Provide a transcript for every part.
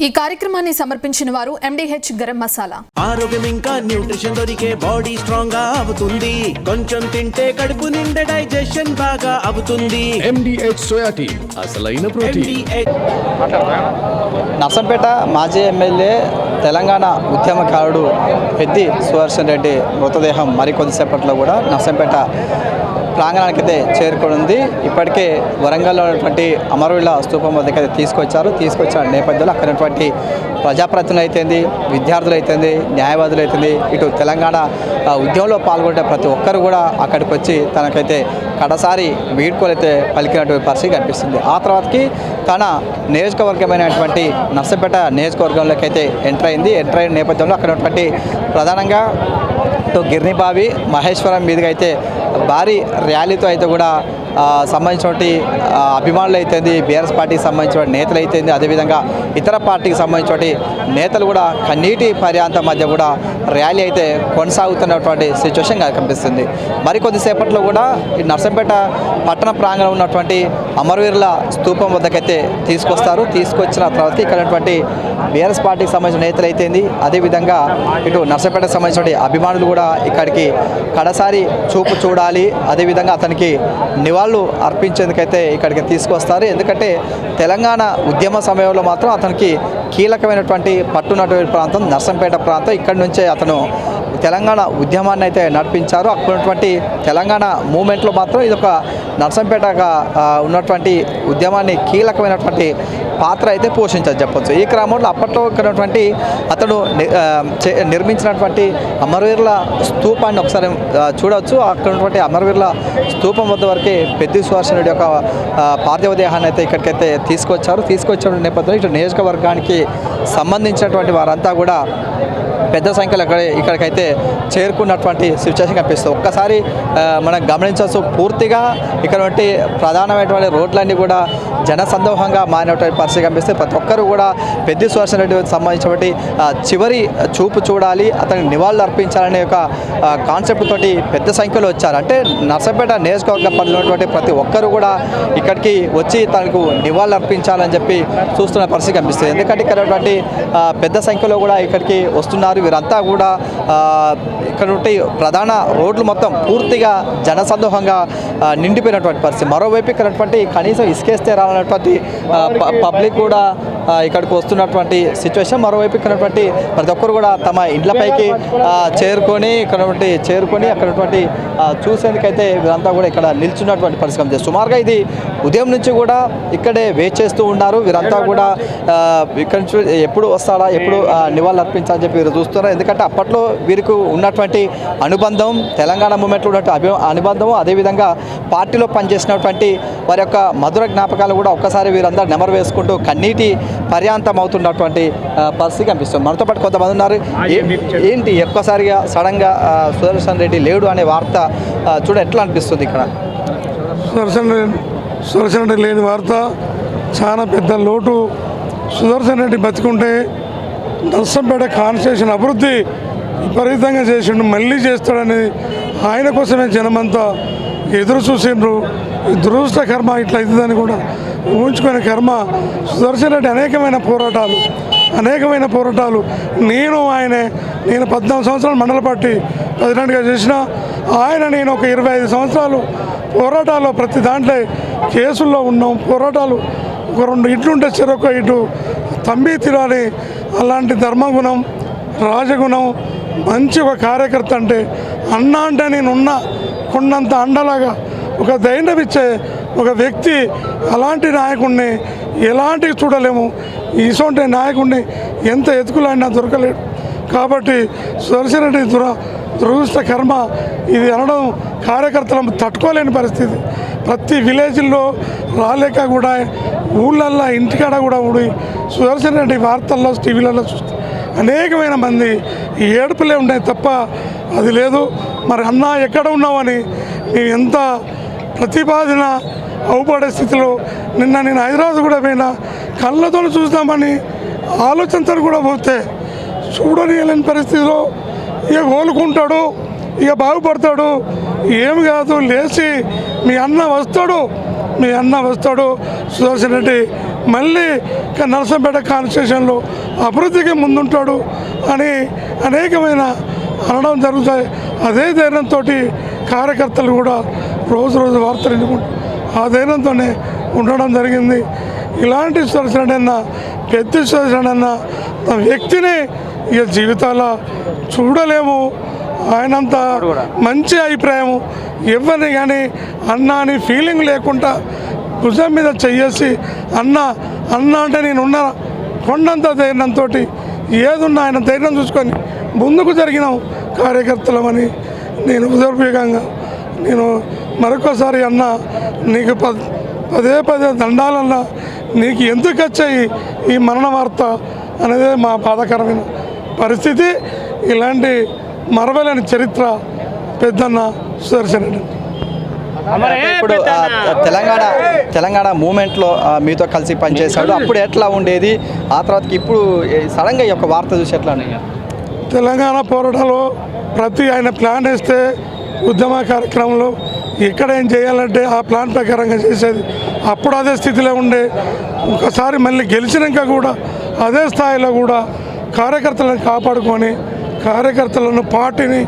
ఈ కార్యక్రమాన్ని సమర్పించిన వారు MDH గరం మసాలా. ఆరోగ్యం ఇంకా న్యూట్రిషన్ దొరికే బాడీ స్ట్రాంగ్ గా అవుతుంది. కొంచెం తింటే కడుపు నిండా డైజెషన్ బాగా అవుతుంది. MDH సోయా టీ అసలైన ప్రోటీన్. నర్సంపేట మాజీ ఎమ్మెల్యే తెలంగాణ ఉద్యమకారుడు పెద్ది సుదర్శన్ రెడ్డి మృతదేహం మరికొద్దిసేపట్లో కూడా నర్సంపేట ప్రాంగణానికి అయితే చేరుకుంది. ఇప్పటికే వరంగల్లో ఉన్నటువంటి అమరవీరుల స్తూపం వద్దకైతే తీసుకొచ్చిన నేపథ్యంలో అక్కడ ఉన్నటువంటి ప్రజాప్రతినిధులు అయితేంది, విద్యార్థులు అయితేంది, న్యాయవాదులు అయితేంది, ఇటు తెలంగాణ ఉద్యమంలో పాల్గొనే ప్రతి ఒక్కరు కూడా అక్కడికి వచ్చి తనకైతే కడసారి వీడ్కోలైతే పలికినటువంటి పరిస్థితి కనిపిస్తుంది. ఆ తర్వాతకి తన నియోజకవర్గమైనటువంటి నర్సంపేట నియోజకవర్గంలోకి అయితే ఎంటర్ అయిన నేపథ్యంలో అక్కడ ఉన్నటువంటి ప్రధానంగా ఇటు గిర్నిబావి మహేశ్వరం మీదుగా అయితే భారీ ర్యాలీతో అయితే కూడా సంబంధించినటువంటి అభిమానులు అయితేంది, బీఆర్ఎస్ పార్టీకి సంబంధించిన నేతలు అయితేంది, అదేవిధంగా ఇతర పార్టీకి సంబంధించినటువంటి నేతలు కూడా కన్నీటి పర్యాంతం మధ్య కూడా ర్యాలీ అయితే కొనసాగుతున్నటువంటి సిచ్యువేషన్ కనిపిస్తుంది. మరికొద్దిసేపట్లో కూడా ఈ నర్సంపేట పట్టణ ప్రాంగణంలో ఉన్నటువంటి అమరవీరుల స్తూపం వద్దకైతే తీసుకొచ్చిన తర్వాత ఇక్కడ ఉన్నటువంటి బీఆర్ఎస్ పార్టీకి సంబంధించిన నేతలు అయితేంది, అదేవిధంగా ఇటు నర్సంపేటకు సంబంధించిన అభిమానులు కూడా ఇక్కడికి కడసారి చూపు చూడాలి, అదేవిధంగా అతనికి నివాళులు అర్పించేందుకైతే ఇక్కడికి తీసుకొస్తారు. ఎందుకంటే తెలంగాణ ఉద్యమ సమయంలో మాత్రం అతనికి కీలకమైనటువంటి పట్టునటువంటి ప్రాంతం నర్సంపేట ప్రాంతం. ఇక్కడి నుంచే అతను తెలంగాణ ఉద్యమాన్ని అయితే నడిపించారు. అక్కడ ఉన్నటువంటి తెలంగాణ మూమెంట్లో మాత్రం ఇదొక నర్సంపేటగా ఉన్నటువంటి ఉద్యమాన్ని కీలకమైనటువంటి పాత్ర అయితే పోషించని చెప్పొచ్చు. ఈ క్రమంలో అప్పట్లో ఉన్నటువంటి అతను నిర్మించినటువంటి అమరవీరుల స్తూపాన్ని ఒకసారి చూడవచ్చు. అక్కడ ఉన్నటువంటి అమరవీరుల స్తూపం వద్ద వరకే పెద్ది సుదర్శన్ రెడ్డి యొక్క పార్థివ దేహాన్ని అయితే ఇక్కడికైతే తీసుకొచ్చిన నేపథ్యంలో ఇటు నియోజకవర్గానికి సంబంధించినటువంటి వారంతా కూడా పెద్ద సంఖ్యలో ఇక్కడికైతే చేరుకున్నటువంటి సిచ్యువేషన్ కనిపిస్తుంది. ఒక్కసారి మనం గమనించవచ్చు, పూర్తిగా ఇక్కడ ప్రధానమైనటువంటి రోడ్లన్నీ కూడా జనసందోహంగా మారినటువంటి పరిస్థితి కనిపిస్తుంది. ప్రతి ఒక్కరు కూడా పెద్ది సుదర్శన్ రెడ్డి సంబంధించినటువంటి చివరి చూపు చూడాలి, అతనికి నివాళులు అర్పించాలనే ఒక కాన్సెప్ట్ తోటి పెద్ద సంఖ్యలో వచ్చారు. అంటే నర్సంపేట నియోజకవర్గ పరిధిలో ఉన్నటువంటి ప్రతి ఒక్కరు కూడా ఇక్కడికి వచ్చి తనకు నివాళులు అర్పించాలని చెప్పి చూస్తున్న పరిస్థితి కనిపిస్తుంది. ఎందుకంటే ఇక్కడ పెద్ద సంఖ్యలో కూడా ఇక్కడికి వస్తున్నారు. వీరంతా కూడా ఇక్కడ ప్రధాన రోడ్లు మొత్తం పూర్తిగా జనసందోహంగా నిండిపోయినటువంటి పరిస్థితి. మరోవైపు ఇక్కడ కనీసం ఇసుకేస్తే రావాలన్నటువంటి పబ్లిక్ కూడా ఇక్కడికి వస్తున్నటువంటి సిచ్యువేషన్. మరోవైపు ఇక్కడ ప్రతి ఒక్కరు కూడా తమ ఇండ్లపైకి చేరుకొని అక్కడ చూసేందుకైతే వీరంతా కూడా ఇక్కడ నిల్చున్నటువంటి పరిస్థితి. సుమారుగా ఇది ఉదయం నుంచి కూడా ఇక్కడే వెయిట్ చేస్తూ ఉన్నారు. వీరంతా కూడా ఇక్కడ నుంచి ఎప్పుడు వస్తాడా, ఎప్పుడు నివాళులు అర్పించాలని చెప్పి వీరు చూస్తున్నారు. ఎందుకంటే అప్పట్లో వీరికి ఉన్నటువంటి అనుబంధం, తెలంగాణ మూమెంట్లో ఉన్నటువంటి అనుబంధం, అదేవిధంగా పార్టీలో పనిచేసినటువంటి వారి యొక్క మధుర జ్ఞాపకాలు కూడా ఒక్కసారి వీరందరూ నెమరు వేసుకుంటూ కన్నీటి పర్యాంతం అవుతున్నటువంటి పరిస్థితి కనిపిస్తుంది. మనతో పాటు కొంతమంది ఉన్నారు. ఏంటి ఒక్కసారిగా సడన్గా సుదర్శన్ రెడ్డి లేడు అనే వార్త చూడ ఎట్లా అనిపిస్తుంది? ఇక్కడ సుదర్శన్ రెడ్డి లేని వార్త చాలా పెద్ద లోటు. సుదర్శన్ రెడ్డి బతికుంటే నర్సంపేట కాన్స్టిట్యూషన్ అభివృద్ధి విపరీతంగా చేసిండు, మళ్ళీ చేస్తాడని ఆయన కోసమే జనమంతా ఎదురు చూసిండ్రు. ఈ దురదృష్ట కర్మ ఇట్లా అవుతుందని కూడా ఊహించుకునే కర్మ. సుదర్శన్ రెడ్డి అనేకమైన పోరాటాలు నేను 14 సంవత్సరాలు మండల పార్టీ ప్రెసిడెంట్గా చేసిన నేను ఒక 25 సంవత్సరాలు పోరాటాల్లో ప్రతి దాంట్లో కేసుల్లో ఉన్నాం. పోరాటాలు ఒక 2 ఇట్లుంటే చెరొక ఇటు తంబి తిరాలి. అలాంటి ధర్మగుణం, రాజగుణం, మంచి ఒక కార్యకర్త అంటే అన్న అంటే నేనున్న కొండంత అండలాగా ఒక ధైర్యం ఇచ్చే ఒక వ్యక్తి. అలాంటి నాయకుడిని ఎలాంటివి చూడలేము. ఇటువంటి నాయకుడిని ఎంత ఎత్తుకులాడినా దొరకలేడు. కాబట్టి సుదర్శన్ రెడ్డి దురదృష్ట కర్మ ఇది అనడం కార్యకర్తలను తట్టుకోలేని పరిస్థితి. ప్రతి విలేజ్లో రాలేక కూడా ఊళ్ళల్లో ఇంటికాడ కూడా ఊడి సుదర్శన్ రెడ్డి వార్తల్లో టీవీలలో చూస్తే అనేకమైన మంది ఏడుపులే ఉన్నాయి తప్ప అది లేదు. మరి అన్న ఎక్కడ ఉన్నావని నేను ఎంత ప్రతిపాదన అవుపడే స్థితిలో నేను హైదరాబాద్ కూడా పోయినా కళ్ళతో చూద్దామని ఆలోచనతో కూడా పోతే చూడలేని పరిస్థితిలో ఇక కోలుకుంటాడు, ఇక బాగుపడతాడు, ఏమి కాదు, లేచి మీ అన్న వస్తాడు సుదర్శన్ రెడ్డి మళ్ళీ నరసంపేట కాన్స్టిట్యూషన్లో అభివృద్ధికి ముందుంటాడు అని అనేకమైన అనడం జరుగుతాయి. అదే ధైర్యంతో కార్యకర్తలు కూడా రోజు వార్తలు ఎన్నుకుంటారు. ఆ ధైర్యంతోనే ఉండడం జరిగింది. ఇలాంటి సుదర్శన్ పెద్ద సుదర్శన్ వ్యక్తిని ఇక జీవితాల్లో చూడలేము. ఆయనంత మంచి అభిప్రాయం ఎవరిని కానీ అన్న అని ఫీలింగ్ లేకుండా భుజం మీద చెయ్యేసి అన్న అంటే నేనున్న కొండంత ధైర్యంతో ఏదున్నా ఆయన ధైర్యం చూసుకొని ముందుకు జరిగిన కార్యకర్తలమని నేను హృదయపూర్వకంగా నేను మరొకసారి అన్న నీకు పదే దండాలన్నా నీకు ఎందుకు వచ్చాయి ఈ మరణ వార్త అనేది మా బాధాకరమైన పరిస్థితి. ఇలాంటి మరవలేని చరిత్ర పెద్దన్న సుదర్శన్ రెడ్డి. ఇప్పుడు తెలంగాణ మూమెంట్లో మీతో కలిసి పనిచేశాడు. అప్పుడు ఎట్లా ఉండేది, ఆ తర్వాతకి ఇప్పుడు సడన్గా ఈ యొక్క వార్త చూసి ఎట్లా ఉన్నాయి? తెలంగాణ పోరాటంలో ఆయన ప్లాన్ వేస్తే ఉద్యమ కార్యక్రమంలో ఎక్కడ ఏం చేయాలంటే ఆ ప్లాన్ ప్రకారంగా చేసేది. అప్పుడు అదే స్థితిలో ఉండే. ఒకసారి మళ్ళీ గెలిచినాక కూడా అదే స్థాయిలో కూడా కార్యకర్తలను కాపాడుకొని కార్యకర్తలను పార్టీని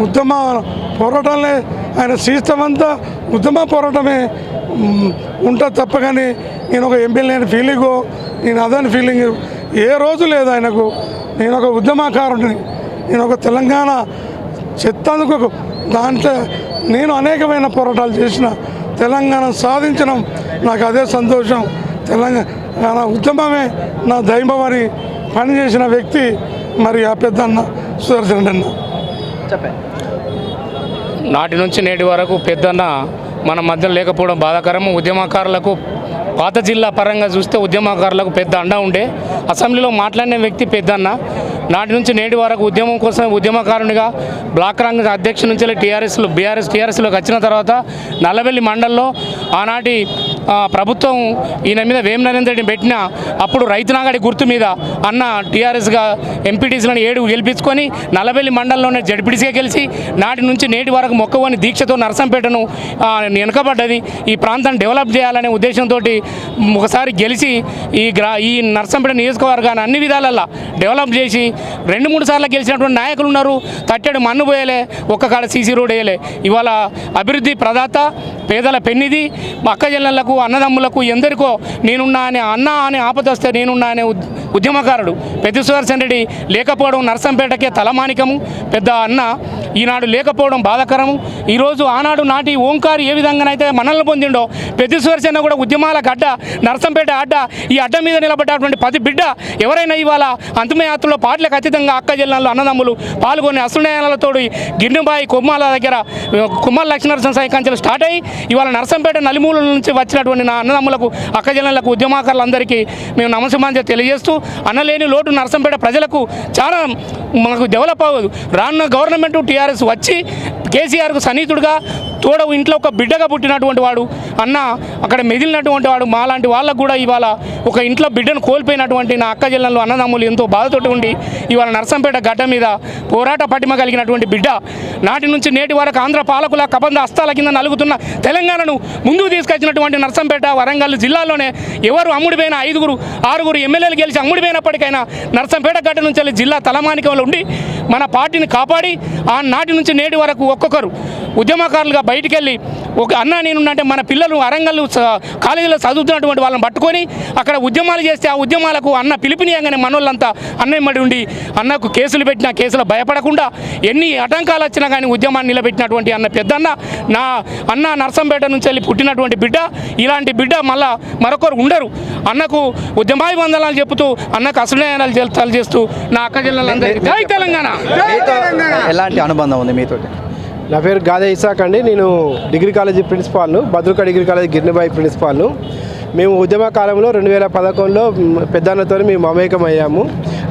ఉద్యమ పోరాటాలనే ఆయన శీస్తమంతా ఉద్యమ పోరాటమే ఉంటుంది తప్ప కానీ నేను ఒక ఎమ్మెల్యే అని ఫీలింగో నేను అదని ఫీలింగ్ ఏ రోజు లేదు ఆయనకు. నేను ఒక ఉద్యమకారుడిని, నేను ఒక తెలంగాణ చెత్తందుకు దాంట్లో నేను అనేకమైన పోరాటాలు చేసిన తెలంగాణ సాధించడం నాకు అదే సంతోషం. తెలంగాణ ఉద్యమమే నా దైవం అని పనిచేసిన వ్యక్తి మరి ఆ పెద్దన్న సుదర్శన్ రెడ్డి అన్న. చెప్పండి. నాటి నుంచి నేటి వరకు పెద్దన్న మన మధ్యలో లేకపోవడం బాధాకరం. ఉద్యమకారులకు పాత జిల్లా పరంగా చూస్తే ఉద్యమకారులకు పెద్ద అండ ఉండే. అసెంబ్లీలో మాట్లాడిన వ్యక్తి పెద్దన్న. నాటి నుంచి నేటి వరకు ఉద్యమం కోసం ఉద్యమకారునిగా బ్లాక్ కాంగ్రెస్ అధ్యక్షుడి నుంచి టీఆర్ఎస్లోకి వచ్చిన తర్వాత నల్లబెల్లి మండలంలో ఆనాటి ప్రభుత్వం ఈయన మీద వేం నరేంద్ర రెడ్డిని పెట్టిన అప్పుడు రైతునాగడి గుర్తు మీద అన్న టీఆర్ఎస్గా ఎంపీటీసీలను 7 గెలిపించుకొని నల్లబెల్లి మండలంలోనే జడ్పీటీసీగా గెలిచి నాటి నుంచి నేటి వరకు మొక్కవని దీక్షతో నరసంపేటను వెనుకబడ్డది. ఈ ప్రాంతాన్ని డెవలప్ చేయాలనే ఉద్దేశంతో ఒకసారి గెలిచి ఈ నరసంపేట నియోజకవర్గాన్ని అన్ని విధాలల్లో డెవలప్ చేసి 2-3 సార్లు గెలిచినటువంటి నాయకులు ఉన్నారు. తట్టెడు మన్ను పోయలే, ఒక్క కాడ సీసీ రోడ్ వేయలే. ఇవాళ అభివృద్ధి ప్రదాత, పేదల పెన్నిది, మా అక్క చెల్లెళ్లకు అన్నదమ్ములకు ఎందరికో నేనున్నా అనే అన్న అనే ఆపదొస్తే నేనున్నా అనే ఉద్యమకారుడు పెద్ద సుదర్శన్ రెడ్డి లేకపోవడం నరసంపేటకే తలమానికము. పెద్ద అన్న ఈనాడు లేకపోవడం బాధాకరము. ఈరోజు ఆనాడు నాటి ఓంకారు ఏ విధంగానైతే మనల్ని పొందిండో పెద్ద సుదర్శన్ కూడా ఉద్యమాల గడ్డ నరసంపేట అడ్డ, ఈ అడ్డ మీద నిలబడ్డటువంటి 10 బిడ్డ ఎవరైనా ఇవాళ అంతిమయాత్రలో పాటలకు అతీతంగా అక్క జిల్లాలో అన్నదమ్ములు పాల్గొని అసలునయనాలతో గిన్నెబాయి కొమ్మాల దగ్గర కుమ్మల లక్ష్మీనరసింహ సాయి కంచెలు స్టార్ట్ అయ్యి ఇవాళ నరసంపేట నలుమూలల నుంచి వచ్చినటువంటి నా అన్నదమ్ములకు అక్క జిల్లాలకు ఉద్యమకారులందరికీ మేము నమస్కారం తెలియజేస్తూ అన్నలేని లోటు నరసంపేట ప్రజలకు చాలా మనకు డెవలప్ అవ్వదు. రానున్న గవర్నమెంట్ టీఆర్ఎస్ వచ్చి కేసీఆర్కు సన్నిహితుడుగా తోడవు ఇంట్లో ఒక బిడ్డగా పుట్టినటువంటి వాడు అన్న అక్కడ మెదిలినటువంటి వాడు. మాలాంటి వాళ్ళకు కూడా ఇవాళ ఒక ఇంట్లో బిడ్డను కోల్పోయినటువంటి నా అక్క జిల్లాలో అన్నదమ్ములు ఎంతో బాధతోటి ఉండి ఇవాళ నరసంపేట గడ్డ మీద పోరాట పటిమ కలిగినటువంటి బిడ్డ నాటి నుంచి నేటి వరకు ఆంధ్ర పాలకుల కబంధ హస్తాల కింద నలుగుతున్న తెలంగాణను ముందుకు తీసుకొచ్చినటువంటి నరసంపేట వరంగల్ జిల్లాలోనే ఎవరు అమ్ముడిపోయిన 5-6 ఎమ్మెల్యేలు గెలిచి అమ్ముడిపోయినప్పటికైనా నరసంపేట గడ్డ నుంచి వెళ్ళి జిల్లా తలమానికంలో ఉండి మన పార్టీని కాపాడి ఆ నాటి నుంచి నేటి వరకు ఒక్కొక్కరు ఉద్యమకారులుగా బయటికి వెళ్ళి ఒక అన్న నేనుంటే మన పిల్లలు వరంగల్ కాలేజీలో చదువుతున్నటువంటి వాళ్ళని పట్టుకొని అక్కడ ఉద్యమాలు చేస్తే ఆ ఉద్యమాలకు అన్న పిలుపునియంగానే మనోళ్ళంతా అన్నమ్మడి ఉండి అన్నకు కేసులు పెట్టినా కేసులు భయపడకుండా ఎన్ని ఆటంకాలు వచ్చినా కానీ ఉద్యమాన్ని నిలబెట్టినటువంటి అన్న పెద్దన్న నా అన్న నరసంపేట నుంచి వెళ్ళి పుట్టినటువంటి బిడ్డ. ఇలాంటి బిడ్డ మళ్ళా మరొకరు ఉండరు. అన్నకు ఉద్యమాభివందనాలు చెబుతూ అన్నకు అసలు చేస్తూ నా అక్క జిల్లాలందరికీ జై తెలంగాణ. ఎలాంటి అనుబంధం ఉంది మీతో? నా పేరు గాదే ఇసాక్ అండి. నేను degree college ప్రిన్సిపాల్ను, Bhadraka degree college గిరినిబాయి ప్రిన్సిపాల్ను. మేము ఉద్యమ కాలంలో 2011లో పెద్దన్నతో మేము మమేకం అయ్యాము.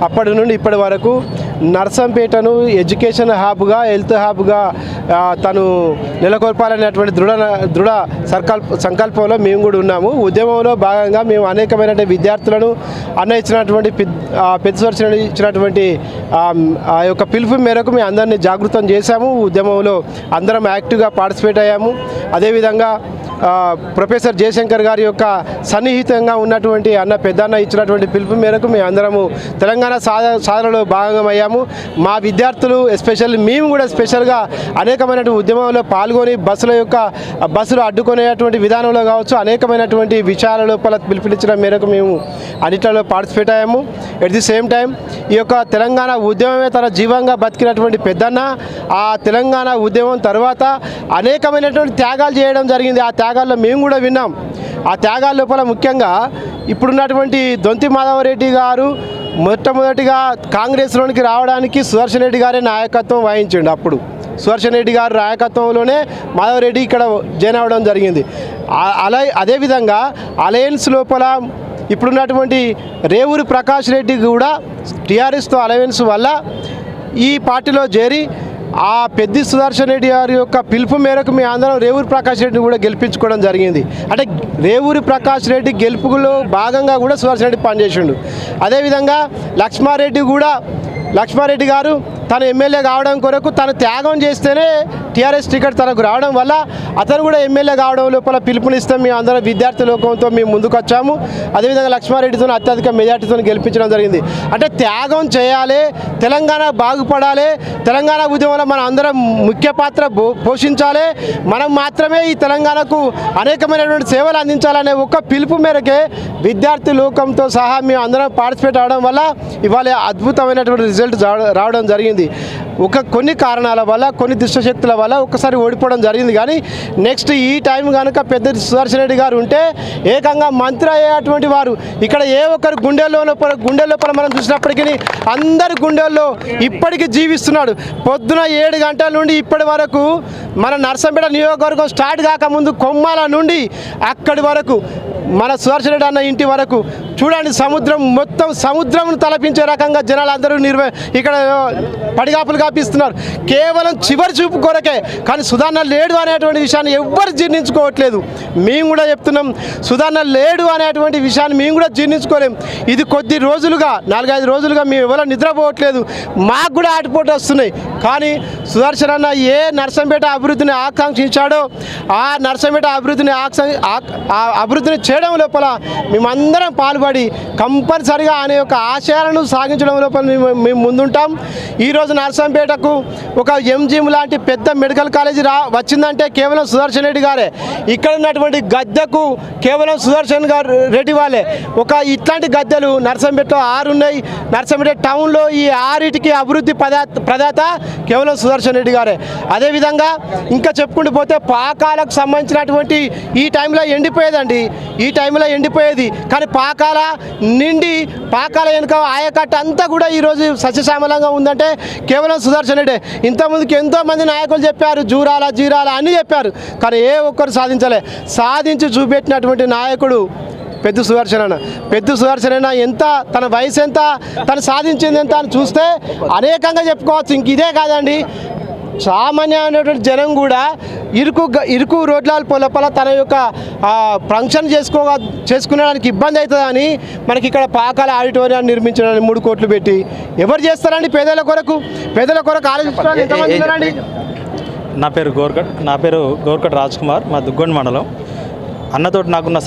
అప్పటి నుండి ఇప్పటి వరకు నర్సంపేటను ఎడ్యుకేషన్ హబ్గా, హెల్త్ హబ్గా తను నెలకొల్పాలనేటువంటి దృఢ సంకల్పంలో మేము కూడా ఉన్నాము. ఉద్యమంలో భాగంగా మేము అనేకమైనటువంటి విద్యార్థులను అన్న ఇచ్చినటువంటి పెద్ద సుదర్శన్ ఇచ్చినటువంటి ఆ యొక్క పిలుపు మేరకు మేము అందరినీ జాగృతం చేశాము. ఉద్యమంలో అందరం యాక్టివ్గా పార్టిసిపేట్ అయ్యాము. అదేవిధంగా ప్రొఫెసర్ జయశంకర్ గారి యొక్క సన్నిహితంగా ఉన్నటువంటి అన్న పెద్దన్న ఇచ్చినటువంటి పిలుపు మేరకు మేము అందరము తెలంగాణ సాధనలో భాగమయ్యాము. మా విద్యార్థులు ఎస్పెషల్లీ మేము కూడా స్పెషల్గా అనేకమైనటువంటి ఉద్యమంలో పాల్గొని బస్సులు అడ్డుకునేటువంటి విధానంలో కావచ్చు అనేకమైనటువంటి విషయాల లోపల పిలుపునిచ్చిన మేరకు మేము అన్నిట్లలో పార్టిసిపేట్ అయ్యాము. ఎట్ ది సేమ్ టైం ఈ యొక్క తెలంగాణ ఉద్యమమే తన జీవంగా బతికినటువంటి పెద్దన్న ఆ తెలంగాణ ఉద్యమం తర్వాత అనేకమైనటువంటి త్యాగాలు చేయడం జరిగింది. ఆ త్యాగాల్లో మేము కూడా విన్నాం. ఆ త్యాగాల లోపల ముఖ్యంగా ఇప్పుడున్నటువంటి దొంతి మాధవరెడ్డి గారు మొట్టమొదటిగా కాంగ్రెస్లోనికి రావడానికి సుదర్శన్ రెడ్డి గారే నాయకత్వం వహించిండు. అప్పుడు సుదర్శన్ రెడ్డి గారి నాయకత్వంలోనే మాధవరెడ్డి ఇక్కడ జాయిన్ అవ్వడం జరిగింది. అదేవిధంగా అలయన్స్ లోపల ఇప్పుడున్నటువంటి రేవూరి ప్రకాష్ రెడ్డి కూడా టీఆర్ఎస్తో అలయన్స్ వల్ల ఈ పార్టీలో చేరి ఆ పెద్ది సుదర్శన్ రెడ్డి గారి యొక్క పిలుపు మేరకు మీ అందరం రేవూరి ప్రకాష్ రెడ్డిని కూడా గెలిపించుకోవడం జరిగింది. అంటే రేవూరి ప్రకాష్ రెడ్డి గెలుపులో భాగంగా కూడా సుదర్శన్ రెడ్డి పనిచేసిండు. అదేవిధంగా లక్ష్మారెడ్డి గారు తను ఎమ్మెల్యే కావడం కొరకు తను త్యాగం చేస్తేనే టీఆర్ఎస్ టికెట్ తనకు రావడం వల్ల అతను కూడా ఎమ్మెల్యే కావడం లోపల పిలుపునిస్తాం. మేము అందరం విద్యార్థి లోకంతో మేము ముందుకు వచ్చాము. అదేవిధంగా లక్ష్మారెడ్డితో అత్యధిక మెజార్టీతో గెలిపించడం జరిగింది. అంటే త్యాగం చేయాలి, తెలంగాణ బాగుపడాలి, తెలంగాణ ఉద్యమంలో మనం అందరం ముఖ్య పాత్ర పోషించాలి, మనం మాత్రమే ఈ తెలంగాణకు అనేకమైనటువంటి సేవలు అందించాలనే ఒక పిలుపు మేరకే విద్యార్థి లోకంతో సహా మేము అందరం పార్టిసిపేట్ అవడం వల్ల ఇవాళ అద్భుతమైనటువంటి రిజల్ట్ రావడం జరిగింది. కొన్ని కారణాల వల్ల కొన్ని దుష్టశక్తుల వల్ల ఒక్కసారి ఓడిపోవడం జరిగింది. కానీ నెక్స్ట్ ఈ టైం కనుక పెద్ద సుదర్శన్ రెడ్డి గారు ఉంటే ఏకంగా మంత్రి అయ్యేటువంటి వారు ఇక్కడ ఏ ఒక్కరు గుండె లోపల మనం చూసినప్పటికీ అందరి గుండెల్లో ఇప్పటికీ జీవిస్తున్నాడు. పొద్దున 7 గంటల నుండి ఇప్పటి వరకు మన నర్సంపేట నియోజకవర్గం స్టార్ట్ కాకముందు కొమ్మాల నుండి అక్కడి వరకు మన సుదర్శన్ రెడ్డి అన్న ఇంటి వరకు చూడండి, మొత్తం సముద్రం తలపించే రకంగా జనాలు అందరూ ఇక్కడ పడిగాపులు కాపిస్తున్నారు. కేవలం చివరి చూపు కొరకే. కానీ సుధాన్న లేడు అనేటువంటి విషయాన్ని ఎవ్వరు జీర్ణించుకోవట్లేదు. మేము కూడా చెప్తున్నాం, సుధాన్న లేడు అనేటువంటి విషయాన్ని మేము కూడా జీర్ణించుకోలేం. ఇది కొద్ది రోజులుగా 4-5 రోజులుగా మేము ఎవరో నిద్రపోవట్లేదు. మాకు కూడా ఆటిపోటు వస్తున్నాయి. కానీ సుదర్శన్ అన్న ఏ నర్సంపేట అభివృద్ధిని ఆకాంక్షించాడో ఆ నర్సంపేట అభివృద్ధిని చేయడం లోపల మేమందరం పాల్పడి కంపల్సరిగా అనే యొక్క ఆశయాలను సాగించడం లోపల మేము ముందుంటాం. ఈరోజు నర్సంపేటకు ఒక ఎంజిఎం లాంటి పెద్ద మెడికల్ కాలేజీ వచ్చిందంటే కేవలం సుదర్శన్ రెడ్డి గారే. ఇక్కడ ఉన్నటువంటి గద్దెకు కేవలం సుదర్శన్ రెడ్డి వాళ్ళే. ఇట్లాంటి గద్దెలు నర్సంపేటలో 6 ఉన్నాయి. నర్సంపేట టౌన్లో ఈ 6టికి అభివృద్ధి ప్రదాత కేవలం సుదర్శన్ రెడ్డి గారే. అదేవిధంగా ఇంకా చెప్పుకుంటూ పోతే పాకాలకు సంబంధించినటువంటి ఈ టైంలో ఎండిపోయేదండి. ఈ టైంలో ఎండిపోయేది. కానీ పాకాల వెనుక ఆయకట్ట అంతా కూడా ఈరోజు సస్యశ్యామలంగా ఉందంటే కేవలం సుదర్శన్ రెడ్డి. ఇంతకుముందుకు ఎంతోమంది నాయకులు చెప్పారు, జీరాల అన్నీ చెప్పారు. కానీ ఏ ఒక్కరు సాధించి చూపెట్టినటువంటి నాయకుడు పెద్ద సుదర్శన్ అన్న ఎంత తన వయసు ఎంత, తను సాధించింది ఎంత అని చూస్తే అనేకంగా చెప్పుకోవచ్చు. ఇంక ఇదే కాదండి, సామాన్యమైనటువంటి జనం కూడా ఇరుకు రోడ్ల లోపల తన యొక్క ఫంక్షన్ చేసుకునేడానికి ఇబ్బంది అవుతుందని మనకి ఇక్కడ పాకాల ఆడిటోరియాన్ని నిర్మించడానికి 3 కోట్లు పెట్టి ఎవరు చేస్తారండి? పేదల కొరకు ఆలోచించడానికి ఎంతమంది ఉన్నారండి? నా పేరు గోర్కట్ రాజ్ కుమార్, మా దుగ్గొండ మండలం. అన్నతోటి నాకున్న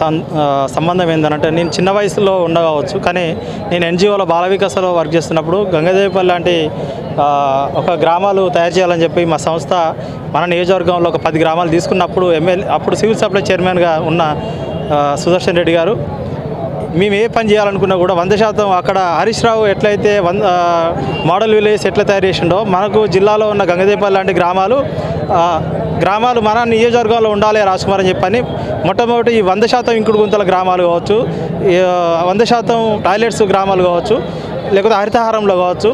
సంబంధం ఏంటంటే, నేను చిన్న వయసులో ఉండవచ్చు, కానీ నేను ఎన్జిఓలో బాల వికాసలో వర్క్ చేస్తున్నప్పుడు గంగదేవిపల్లి లాంటి ఒక గ్రామాలు తయారు చేయాలని చెప్పి మా సంస్థ మన నియోజకవర్గంలో ఒక 10 గ్రామాలు తీసుకున్నప్పుడు అప్పుడు సివిల్ సప్లై చైర్మన్గా ఉన్న సుదర్శన్ రెడ్డి గారు మేము ఏ పని చేయాలనుకున్నా కూడా 100% అక్కడ హరీష్ రావు ఎట్లయితే మోడల్ విలేజ్ ఎట్లా తయారు చేసిండో మనకు జిల్లాలో ఉన్న గంగదేపల్లి లాంటి గ్రామాలు మన నియోజకవర్గంలో ఉండాలి రాజ్కుమార్ అని చెప్పని మొట్టమొదటి ఈ 100% ఇంకుడు గుంతల గ్రామాలు కావచ్చు, 100% టాయిలెట్స్ గ్రామాలు కావచ్చు, లేకపోతే హరితహారంలో కావచ్చు,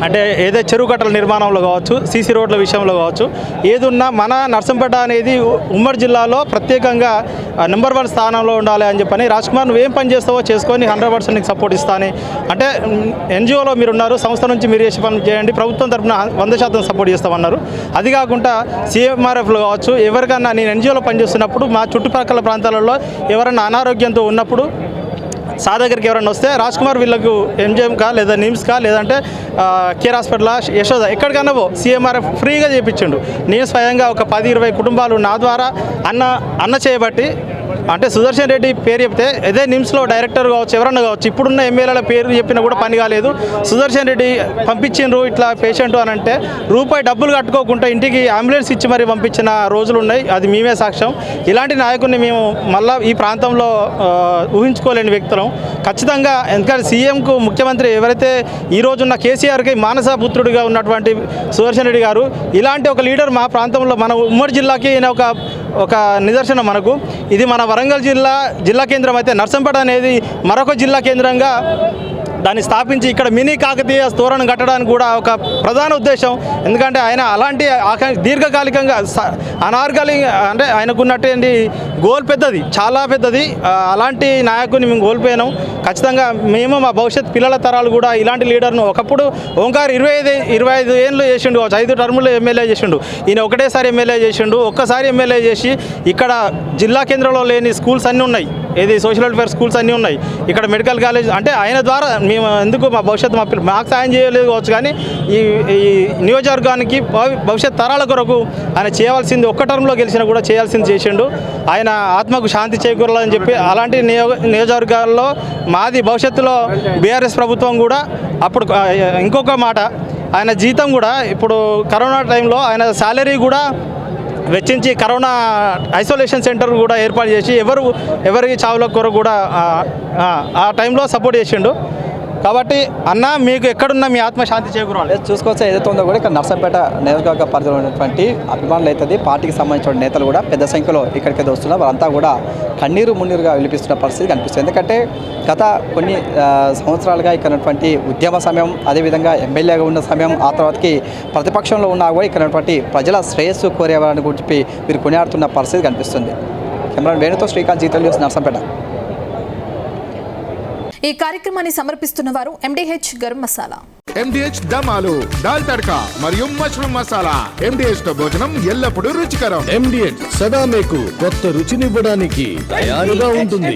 అంటే ఏదో చెరువు కట్టల నిర్మాణంలో కావచ్చు, సీసీ రోడ్ల విషయంలో కావచ్చు, ఏదున్నా మన నర్సంపేట అనేది ఉమ్మడి జిల్లాలో ప్రత్యేకంగా నెంబర్ 1 స్థానంలో ఉండాలి అని చెప్పని, రాజ్కుమార్ నువ్వేం పని చేస్తావో చేసుకొని 100% నీకు సపోర్ట్ ఇస్తాను. అంటే ఎన్జిఓలో మీరు ఉన్నారు, సంస్థ నుంచి మీరు చేసే పని చేయండి, ప్రభుత్వం తరఫున 100% సపోర్ట్ చేస్తామన్నారు. అది కాకుండా CMRFలో కావచ్చు, ఎవరికన్నా నేను ఎన్జిఓలో పనిచేస్తున్నప్పుడు మా చుట్టుపక్కల ప్రాంతాలలో ఎవరైనా అనారోగ్యంతో ఉన్నప్పుడు సార్ దగ్గరికి ఎవరైనా వస్తే రాజ్ కుమార్ వీళ్ళకు ఎంజిఎంకా లేదా నిమ్స్కా లేదంటే కేర్ హాస్పిటల్ యశోద ఎక్కడికన్నా సీఎంఆర్ఎఫ్ ఫ్రీగా చేయించిండు. నేను స్వయంగా ఒక 10-20 కుటుంబాలు నా ద్వారా అన్న చేయబట్టి అంటే సుదర్శన్ రెడ్డి పేరు చెప్తే అదే నిమ్స్లో డైరెక్టర్ కావచ్చు ఎవరన్నా కావచ్చు ఇప్పుడున్న ఎమ్మెల్యేల పేరు చెప్పినా కూడా పని కాలేదు. సుదర్శన్ రెడ్డి పంపించిండ్రు ఇట్లా పేషెంట్ అని అంటే రూపాయి డబ్బులు కట్టుకోకుండా ఇంటికి అంబులెన్స్ ఇచ్చి మరీ పంపించిన రోజులు ఉన్నాయి. అది మేమే సాక్ష్యం. ఇలాంటి నాయకుడిని మేము మళ్ళీ ఈ ప్రాంతంలో ఊహించుకోలేని వ్యక్తులం. ఖచ్చితంగా ఎందుకంటే సీఎంకు ముఖ్యమంత్రి ఎవరైతే ఈ రోజున్న కేసీఆర్కి మానస పుత్రుడిగా ఉన్నటువంటి సుదర్శన్ రెడ్డి గారు ఇలాంటి ఒక లీడర్ మా ప్రాంతంలో మన ఉమ్మడి జిల్లాకి ఈయన ఒక నిదర్శనం మనకు. ఇది మన వరంగల్ జిల్లా కేంద్రం అయితే నర్సంపేట అనేది మరొక జిల్లా కేంద్రంగా దాన్ని స్థాపించి ఇక్కడ మినీ కాకతీయ తోరణం కట్టడానికి కూడా ఒక ప్రధాన ఉద్దేశం. ఎందుకంటే ఆయన అలాంటి దీర్ఘకాలికంగా అనార్గాలి అంటే ఆయనకున్నటువంటి గోల్ పెద్దది, చాలా పెద్దది. అలాంటి నాయకుని మేము కోల్పోయినాం. ఖచ్చితంగా మేము మా భవిష్యత్ పిల్లల తరాలు కూడా ఇలాంటి లీడర్ను ఒకప్పుడు ఓంకార్ 25 ఏళ్ళు చేసిండు, 5 టర్ములు ఎమ్మెల్యే చేసిండు. ఈయన ఒకటేసారి ఎమ్మెల్యే చేసిండు. ఒక్కసారి ఎమ్మెల్యే చేసి ఇక్కడ జిల్లా కేంద్రంలో లేని స్కూల్స్ అన్నీ ఉన్నాయి. ఏది సోషల్ వెల్ఫేర్ స్కూల్స్ అన్నీ ఉన్నాయి. ఇక్కడ మెడికల్ కాలేజ్ అంటే ఆయన ద్వారా మేము ఎందుకు మా భవిష్యత్తు మాకు సాయం చేయలేదు కావచ్చు, కానీ ఈ నియోజకవర్గానికి భవిష్యత్ తరాల కొరకు ఆయన చేయాల్సింది ఒక్క టర్మ్లో గెలిచినా కూడా చేయాల్సింది చేసిండు. ఆయన ఆత్మకు శాంతి చేకూరాలని చెప్పి అలాంటి నియోజకవర్గాల్లో మాది భవిష్యత్తులో బీఆర్ఎస్ ప్రభుత్వం కూడా అప్పుడు ఇంకొక మాట ఆయన జీతం కూడా ఇప్పుడు కరోనా టైంలో ఆయన శాలరీ కూడా వెచ్చించి కరోనా ఐసోలేషన్ సెంటర్ కూడా ఏర్పాటు చేసి ఎవరి చావుల కొరకు కూడా ఆ టైంలో సపోర్ట్ చేసిండు. కాబట్టి అన్న మీకు ఎక్కడున్నా మీ ఆత్మశాంతి చేకూరాలి. చూసుకోవచ్చు ఏదైతే ఉందో కూడా ఇక్కడ నర్సంపేట నియోజకవర్గ పరిధిలో ఉన్నటువంటి అభిమానులు అవుతుంది పార్టీకి సంబంధించిన నేతలు కూడా పెద్ద సంఖ్యలో ఇక్కడికైతే వస్తున్నారు. వారంతా కూడా కన్నీరు మున్నీరుగా విలిపిస్తున్న పరిస్థితి కనిపిస్తుంది. ఎందుకంటే గత కొన్ని సంవత్సరాలుగా ఇక్కడ ఉన్నటువంటి ఉద్యమ సమయం, అదేవిధంగా ఎమ్మెల్యేగా ఉన్న సమయం, ఆ తర్వాతకి ప్రతిపక్షంలో ఉన్నా కూడా ఇక్కడ ఉన్నటువంటి ప్రజల శ్రేయస్సు కోరేవారని గురించి మీరు కొనియాడుతున్న పరిస్థితి కనిపిస్తుంది. కెమెరా వేణుతో శ్రీకాంత్, జీతం న్యూస్, నర్సంపేట. ఈ కార్యక్రమాన్ని సమర్పిస్తున్న వారు MDH గరం మసాలా, MDH దమాలు, దాల్ తడకా మరియు మష్రూమ్ మసాలా. MDH తో భోజనం ఎల్లప్పుడూ రుచికరం. MDH సదా మీకు కొత్త రుచినివ్వడానికి తయారుగా ఉంటుంది.